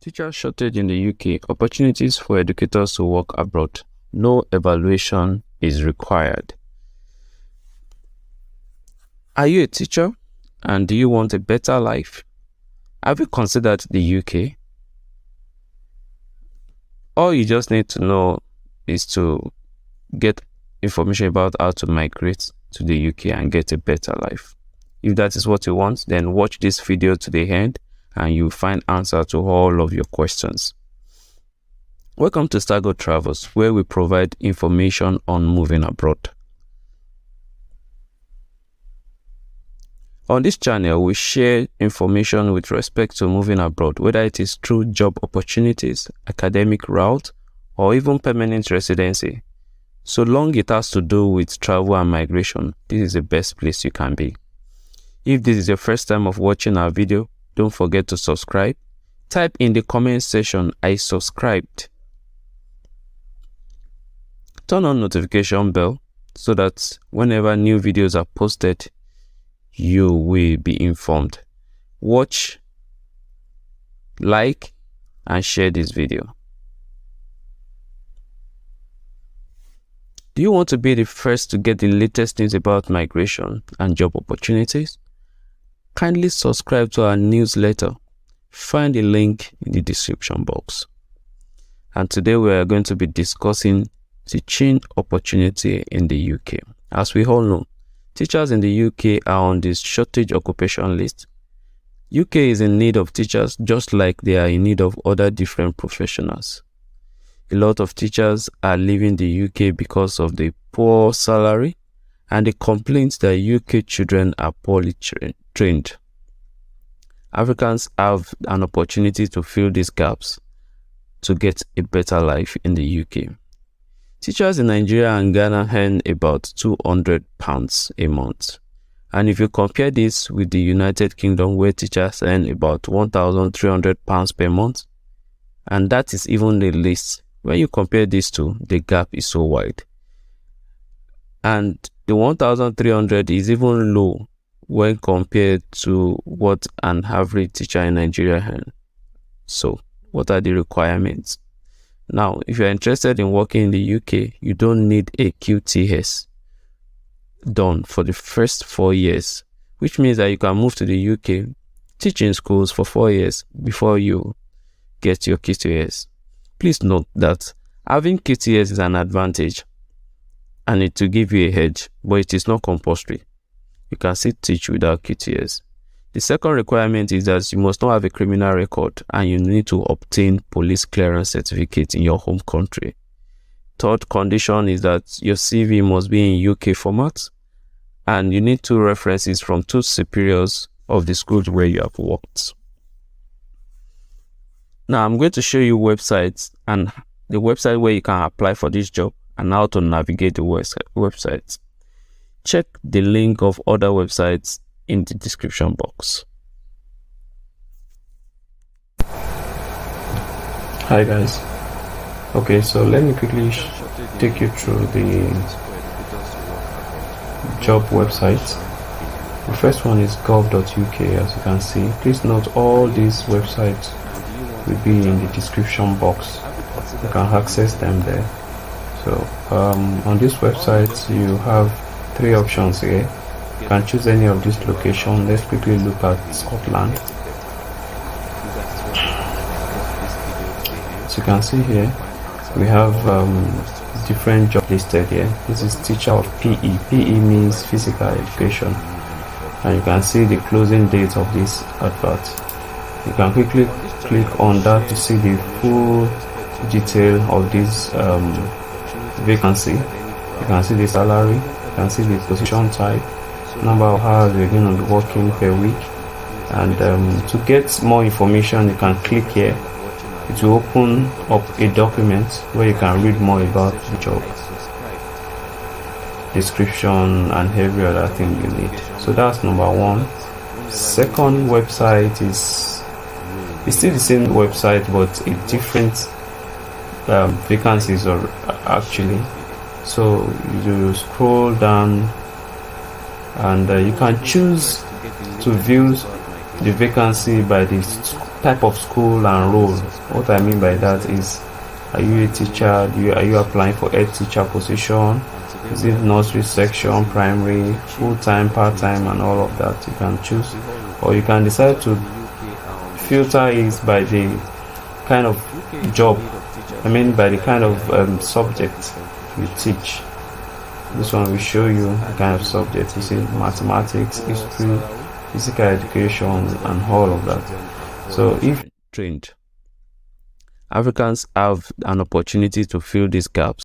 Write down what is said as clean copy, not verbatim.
Teacher shortage in the UK, opportunities for educators to work abroad. No evaluation is required. Are you a teacher and do you want a better life? Have you considered the UK? All you just need to know is to get information about how to migrate to the UK and get a better life. If that is what you want, then watch this video to the end and you'll find answer to all of your questions. Welcome to Stargo Travels, where we provide information on moving abroad. On this channel, we share information with respect to moving abroad, whether it is through job opportunities, academic route, or even permanent residency. So long it has to do with travel and migration, this is the best place you can be. If this is your first time of watching our video, don't forget to subscribe. Type in the comment section, I subscribed. Turn on notification bell so that whenever new videos are posted, you will be informed. Watch, like, and share this video. Do you want to be the first to get the latest news about migration and job opportunities? Kindly subscribe to our newsletter. Find the link in the description box. And today we are going to be discussing teaching opportunity in the UK. As we all know, teachers in the UK are on this shortage occupation list. UK is in need of teachers just like they are in need of other different professionals. A lot of teachers are leaving the UK because of the poor salary and the complaints that UK children are poorly trained. Africans have an opportunity to fill these gaps to get a better life in the UK. Teachers in Nigeria and Ghana earn about £200 a month. And if you compare this with the United Kingdom, where teachers earn about £1,300 per month, and that is even the least. When you compare these two, the gap is so wide. And the 1,300 is even low when compared to what an average teacher in Nigeria earns. So, what are the requirements? Now, if you're interested in working in the UK, you don't need a QTS done for the first 4 years, which means that you can move to the UK, teach in schools for 4 years before you get your QTS. Please note that having QTS is an advantage and it will give you a edge, but it is not compulsory. You can still teach without QTS. The second requirement is that you must not have a criminal record and you need to obtain police clearance certificate in your home country. Third condition is that your CV must be in UK format and you need 2 references from 2 superiors of the schools where you have worked. Now I'm going to show you websites and the website where you can apply for this job and how to navigate the websites. Check the link of other websites in the description box. Hi guys. Okay, so let me quickly take you through the job websites. The first one is gov.uk, as you can see. Please note all these websites will be in the description box. You can access them there. So on this website you have 3 options here. You can choose any of these locations. Let's quickly look at Scotland. As you can see here, we have different jobs listed here. This is teacher of PE. PE means physical education, and you can see the closing date of this advert. You can quickly click on that to see the full detail of this vacancy. You can see the salary, you can see the position type, number of hours you're going to be working per week, and to get more information you can click here. It will open up a document where you can read more about the job description and every other thing you need. So that's number 1. Second website is still the same website but a different vacancies are actually. So you scroll down and you can choose to view the vacancy by the type of school and role. What I mean by that is, are you a teacher? Are you applying for a teacher position? Is it nursery section, primary, full-time, part-time, and all of that? You can choose, or you can decide to filter it by the kind of job, by the kind of subject you teach. This one will show you the kind of subject. You see mathematics, history, physical education, and all of that. So if trained, Africans have an opportunity to fill these gaps